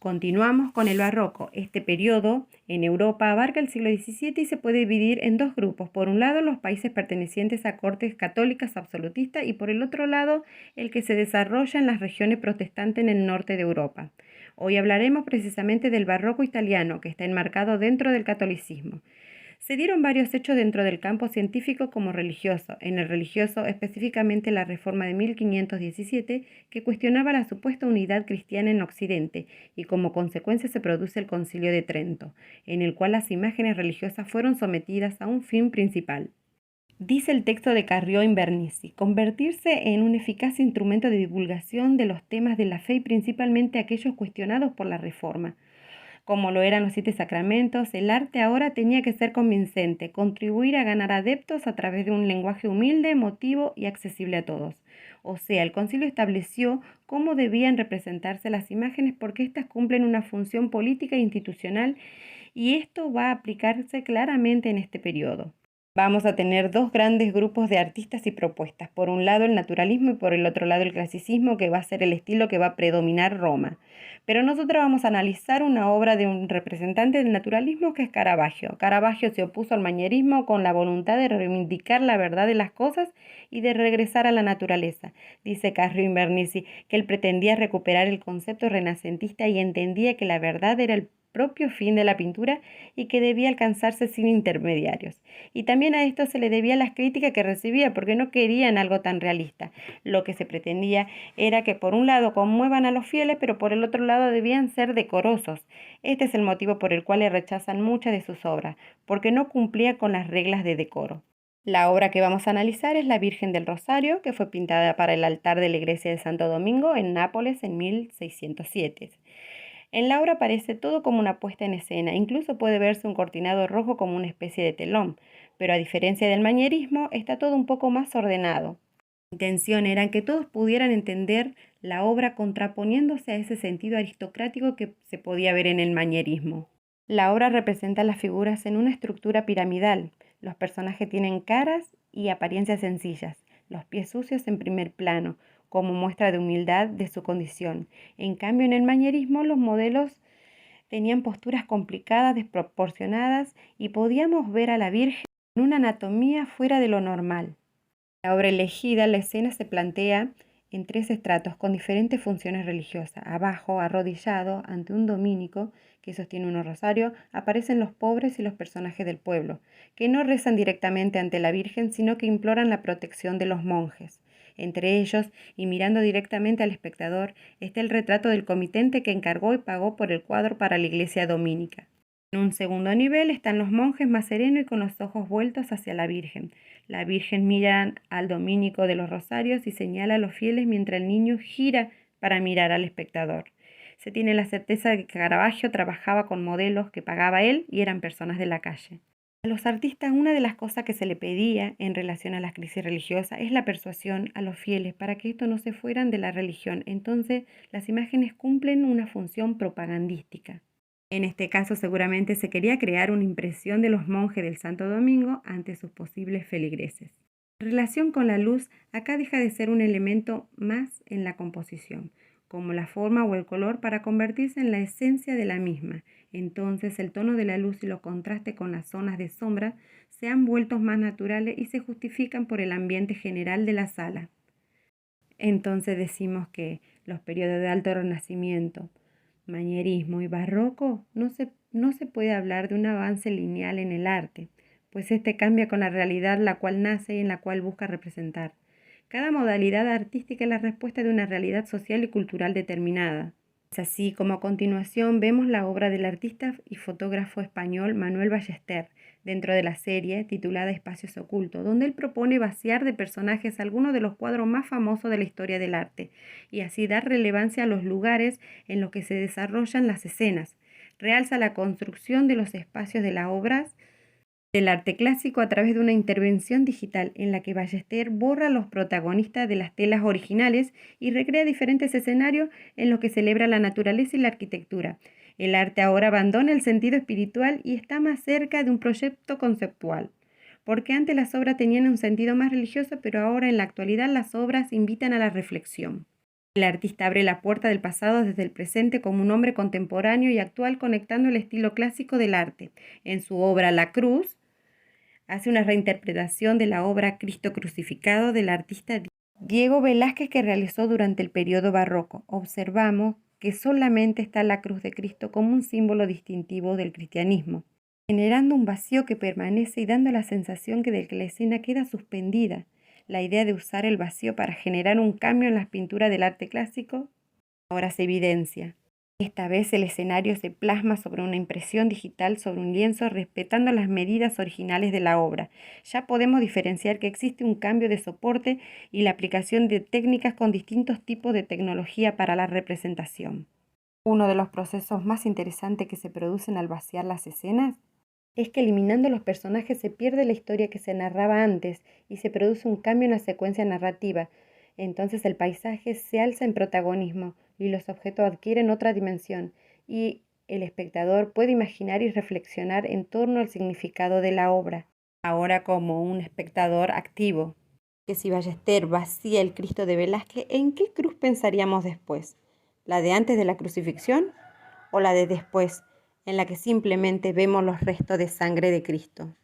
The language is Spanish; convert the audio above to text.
Continuamos con el barroco. Este periodo en Europa abarca el siglo XVII y se puede dividir en dos grupos. Por un lado, los países pertenecientes a cortes católicas absolutistas y por el otro lado, el que se desarrolla en las regiones protestantes en el norte de Europa. Hoy hablaremos precisamente del barroco italiano, que está enmarcado dentro del catolicismo. Se dieron varios hechos dentro del campo científico como religioso. En el religioso, específicamente la Reforma de 1517, que cuestionaba la supuesta unidad cristiana en Occidente, y como consecuencia se produce el Concilio de Trento, en el cual las imágenes religiosas fueron sometidas a un fin principal. Dice el texto de Carrió Invernizzi, convertirse en un eficaz instrumento de divulgación de los temas de la fe y principalmente aquellos cuestionados por la Reforma. Como lo eran los 7 sacramentos, el arte ahora tenía que ser convincente, contribuir a ganar adeptos a través de un lenguaje humilde, emotivo y accesible a todos. O sea, el concilio estableció cómo debían representarse las imágenes porque éstas cumplen una función política e institucional y esto va a aplicarse claramente en este periodo. Vamos a tener dos grandes grupos de artistas y propuestas. Por un lado el naturalismo y por el otro lado el clasicismo, que va a ser el estilo que va a predominar Roma. Pero nosotros vamos a analizar una obra de un representante del naturalismo que es Caravaggio. Caravaggio se opuso al manierismo con la voluntad de reivindicar la verdad de las cosas y de regresar a la naturaleza. Dice Carrió Invernizzi que él pretendía recuperar el concepto renacentista y entendía que la verdad era el propio fin de la pintura y que debía alcanzarse sin intermediarios. Y también a esto se le debía las críticas que recibía porque no querían algo tan realista. Lo que se pretendía era que por un lado conmuevan a los fieles, pero por el otro lado debían ser decorosos. Este es el motivo por el cual le rechazan muchas de sus obras, porque no cumplía con las reglas de decoro. La obra que vamos a analizar es la Virgen del Rosario, que fue pintada para el altar de la iglesia de Santo Domingo en Nápoles en 1607. En la obra aparece todo como una puesta en escena, incluso puede verse un cortinado rojo como una especie de telón, pero a diferencia del manierismo, está todo un poco más ordenado. La intención era que todos pudieran entender la obra contraponiéndose a ese sentido aristocrático que se podía ver en el manierismo. La obra representa las figuras en una estructura piramidal. Los personajes tienen caras y apariencias sencillas, los pies sucios en primer plano, como muestra de humildad de su condición. En cambio, en el manierismo los modelos tenían posturas complicadas, desproporcionadas y podíamos ver a la Virgen en una anatomía fuera de lo normal. En la obra elegida, la escena se plantea en 3 estratos con diferentes funciones religiosas. Abajo, arrodillado ante un dominico que sostiene un rosario, aparecen los pobres y los personajes del pueblo, que no rezan directamente ante la Virgen, sino que imploran la protección de los monjes. Entre ellos, y mirando directamente al espectador, está el retrato del comitente que encargó y pagó por el cuadro para la iglesia dominica. En un segundo nivel están los monjes más serenos y con los ojos vueltos hacia la Virgen. La Virgen mira al dominico de los rosarios y señala a los fieles mientras el niño gira para mirar al espectador. Se tiene la certeza de que Caravaggio trabajaba con modelos que pagaba él y eran personas de la calle. A los artistas, una de las cosas que se le pedía en relación a la crisis religiosa es la persuasión a los fieles para que estos no se fueran de la religión. Entonces, las imágenes cumplen una función propagandística. En este caso, seguramente se quería crear una impresión de los monjes del Santo Domingo ante sus posibles feligreses. En relación con la luz, acá deja de ser un elemento más en la composición, como la forma o el color, para convertirse en la esencia de la misma. Entonces el tono de la luz y los contrastes con las zonas de sombra se han vuelto más naturales y se justifican por el ambiente general de la sala. Entonces decimos que los periodos de alto renacimiento, manierismo y barroco no se puede hablar de un avance lineal en el arte, pues este cambia con la realidad la cual nace y en la cual busca representar. Cada modalidad artística es la respuesta de una realidad social y cultural determinada. Es así como a continuación vemos la obra del artista y fotógrafo español Manuel Ballester, dentro de la serie titulada Espacios Ocultos, donde él propone vaciar de personajes algunos de los cuadros más famosos de la historia del arte, y así dar relevancia a los lugares en los que se desarrollan las escenas. Realza la construcción de los espacios de las obras del arte clásico a través de una intervención digital en la que Ballester borra a los protagonistas de las telas originales y recrea diferentes escenarios en los que celebra la naturaleza y la arquitectura. El arte ahora abandona el sentido espiritual y está más cerca de un proyecto conceptual, porque antes las obras tenían un sentido más religioso, pero ahora en la actualidad las obras invitan a la reflexión. El artista abre la puerta del pasado desde el presente como un hombre contemporáneo y actual, conectando el estilo clásico del arte. En su obra La Cruz, hace una reinterpretación de la obra Cristo crucificado del artista Diego Velázquez, que realizó durante el periodo barroco. Observamos que solamente está la cruz de Cristo como un símbolo distintivo del cristianismo, generando un vacío que permanece y dando la sensación de que la escena queda suspendida. La idea de usar el vacío para generar un cambio en las pinturas del arte clásico ahora se evidencia. Esta vez el escenario se plasma sobre una impresión digital sobre un lienzo, respetando las medidas originales de la obra. Ya podemos diferenciar que existe un cambio de soporte y la aplicación de técnicas con distintos tipos de tecnología para la representación. Uno de los procesos más interesantes que se producen al vaciar las escenas es que, eliminando los personajes, se pierde la historia que se narraba antes y se produce un cambio en la secuencia narrativa. Entonces el paisaje se alza en protagonismo y los objetos adquieren otra dimensión, y el espectador puede imaginar y reflexionar en torno al significado de la obra, ahora como un espectador activo. Que si Ballester vacía el Cristo de Velázquez, ¿en qué cruz pensaríamos después? ¿La de antes de la crucifixión o la de después, en la que simplemente vemos los restos de sangre de Cristo?